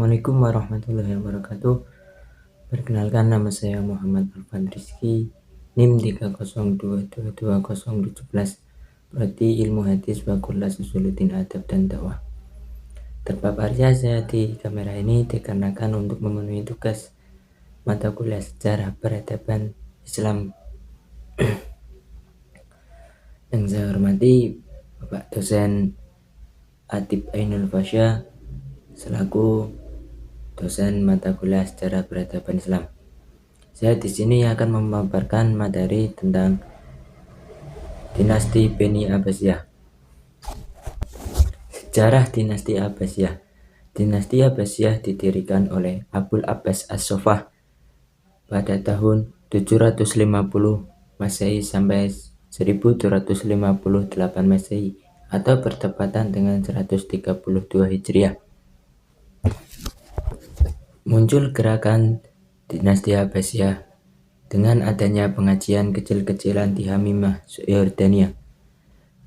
Assalamualaikum warahmatullahi wabarakatuh. Perkenalkan, nama saya Muhammad Alfan Rizky, NIM 302222017, Prodi Ilmu Hadis Fakultas Usuluddin Adab dan Dakwah. Terpaparnya saya di kamera ini dikarenakan untuk memenuhi tugas mata kuliah sejarah peradaban Islam. Yang saya hormati Bapak dosen Atib Ainul Fasya selaku dosen mata kuliah sejarah peradaban Islam. Saya di sini akan memaparkan materi tentang dinasti Bani Abbasiyah. Sejarah dinasti Abbasiyah. Dinasti Abbasiyah didirikan oleh Abul Abbas As-Saffah pada tahun 750 Masehi sampai 1258 Masehi atau bertepatan dengan 132 Hijriah. Muncul gerakan dinasti Abbasiyah dengan adanya pengajian kecil-kecilan di Hamimah, Yordania.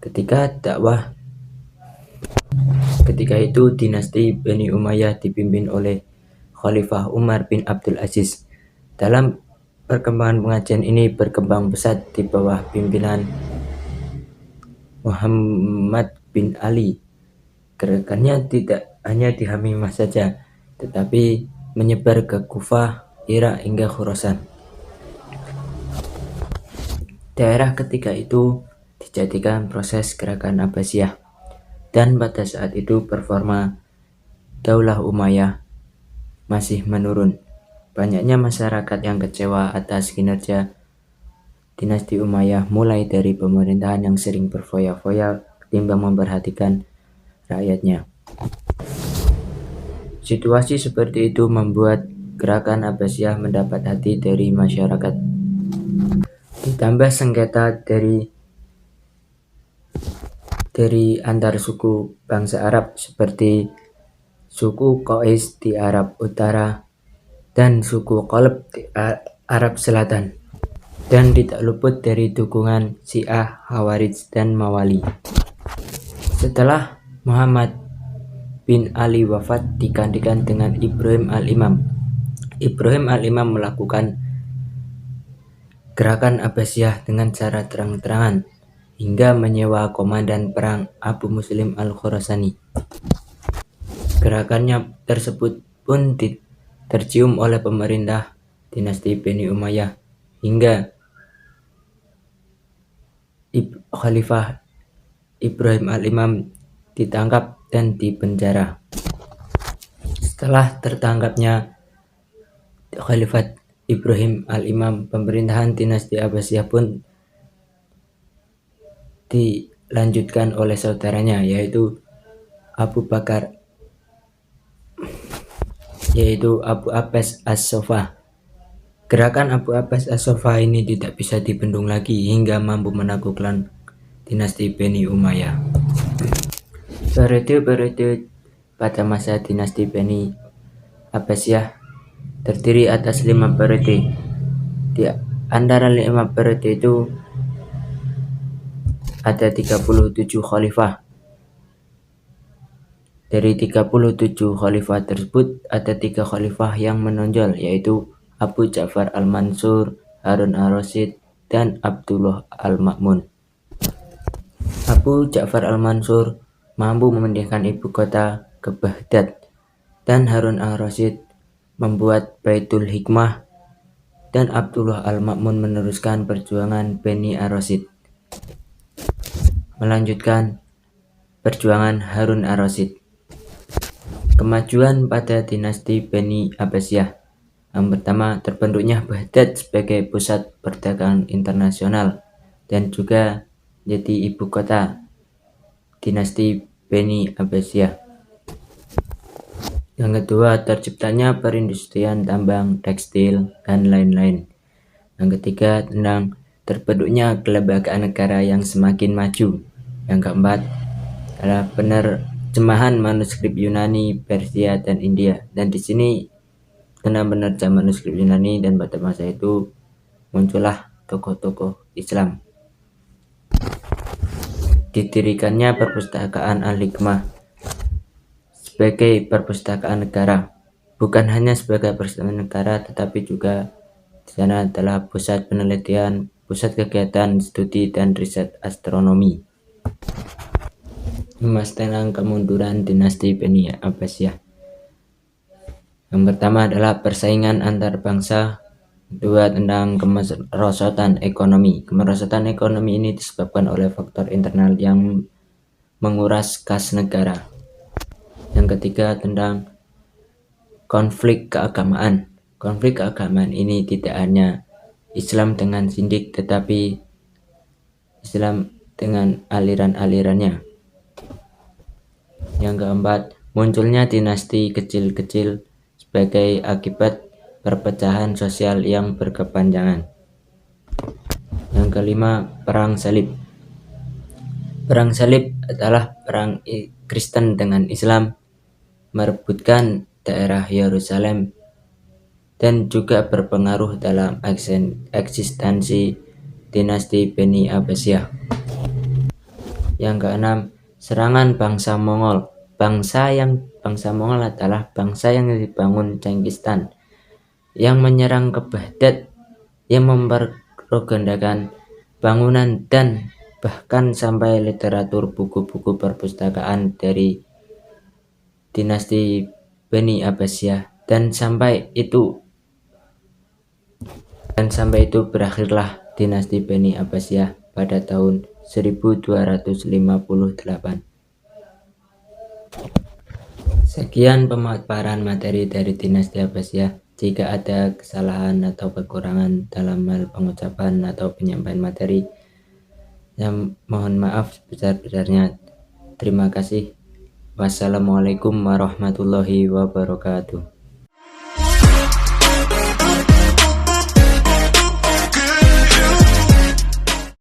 Ketika itu dinasti Bani Umayyah dipimpin oleh Khalifah Umar bin Abdul Aziz. Dalam perkembangan pengajian ini berkembang pesat di bawah pimpinan Muhammad bin Ali. Gerakannya tidak hanya di Hamimah saja, tetapi menyebar ke Kufah, Irak hingga Khurasan. Daerah ketika itu dijadikan proses gerakan Abbasiyah, dan pada saat itu performa Daulah Umayyah masih menurun. Banyaknya masyarakat yang kecewa atas kinerja dinasti Umayyah, mulai dari pemerintahan yang sering berfoya-foya ketimbang memperhatikan rakyatnya. Situasi seperti itu membuat gerakan Abbasiyah mendapat hati dari masyarakat. Ditambah sengketa dari antar suku bangsa Arab seperti suku Qais di Arab Utara dan suku Qalb di Arab Selatan, dan tidak luput dari dukungan Syiah, Khawarij, dan Mawali. Setelah Muhammad bin Ali wafat, digantikan dengan Ibrahim Al-Imam. Ibrahim Al-Imam melakukan gerakan Abbasiyah dengan cara terang-terangan hingga menyewa komandan perang Abu Muslim Al-Khurasani. Gerakannya tersebut pun tercium oleh pemerintah dinasti Bani Umayyah hingga Khalifah Ibrahim Al-Imam ditangkap dan dipenjara. Setelah tertangkapnya Khalifat Ibrahim Al-Imam, pemerintahan dinasti Abbasiyah pun dilanjutkan oleh saudaranya, yaitu Abu Abbas As-Saffah. Gerakan Abu Abbas As-Saffah ini tidak bisa dibendung lagi hingga mampu menaklukkan dinasti Bani Umayyah. Periode pada masa dinasti Bani Abbasiyah terdiri atas 5 periode. Di antara 5 periode itu ada 37 khalifah. Dari 37 khalifah tersebut ada 3 khalifah yang menonjol, yaitu Abu Ja'far Al-Mansur, Harun Ar-Rasyid, dan Abdullah Al-Ma'mun. Abu Ja'far Al-Mansur mampu memindahkan ibu kota ke Baghdad, dan Harun Ar-Rasyid membuat Baitul Hikmah, dan Abdullah Al-Ma'mun meneruskan perjuangan Bani Ar-Rasyid, melanjutkan perjuangan Harun Ar-Rasyid. Kemajuan pada dinasti Bani Abbasiyah. Yang pertama, terbentuknya Baghdad sebagai pusat perdagangan internasional dan juga jadi ibu kota dinasti Bani Abbasiyah. Yang kedua, terciptanya perindustrian tambang, tekstil, dan lain-lain. Yang ketiga, tentang terbentuknya kelembagaan negara yang semakin maju. Yang keempat adalah penerjemahan manuskrip Yunani, Persia, dan India. Dan di sini kena menerjemah manuskrip Yunani, dan pada masa itu muncullah tokoh-tokoh Islam. Didirikannya perpustakaan Al-Hikmah sebagai perpustakaan negara. bukan hanya sebagai perserikatan negara, tetapi juga di sana adalah pusat penelitian, pusat kegiatan studi dan riset astronomi. 5 tentang kemunduran dinasti Bani Abbasiyah. Yang pertama adalah persaingan antar bangsa. Kedua, tentang kemerosotan ekonomi. Kemerosotan ekonomi ini disebabkan oleh faktor internal yang menguras kas negara. Yang ketiga, tentang konflik keagamaan. Konflik keagamaan ini tidak hanya Islam dengan Sindik, tetapi Islam dengan aliran-alirannya. Yang keempat, munculnya dinasti kecil-kecil sebagai akibat perpecahan sosial yang berkepanjangan. Yang kelima, Perang Salib. Perang Salib adalah perang Kristen dengan Islam, merebutkan daerah Yerusalem, dan juga berpengaruh dalam eksistensi dinasti Bani Abbasiyah. Yang keenam, serangan bangsa Mongol. Bangsa Mongol adalah bangsa yang dibangun Genghis Khan, yang menyerang ke Baghdad, yang mempropagandakan bangunan dan bahkan sampai literatur buku-buku perpustakaan dari dinasti Bani Abbasiyah, dan sampai itu berakhirlah dinasti Bani Abbasiyah pada tahun 1258. Sekian pemaparan materi dari dinasti Abbasiyah. Jika ada kesalahan atau kekurangan dalam hal pengucapan atau penyampaian materi, yang mohon maaf sebesar-besarnya. Terima kasih. Wassalamualaikum warahmatullahi wabarakatuh.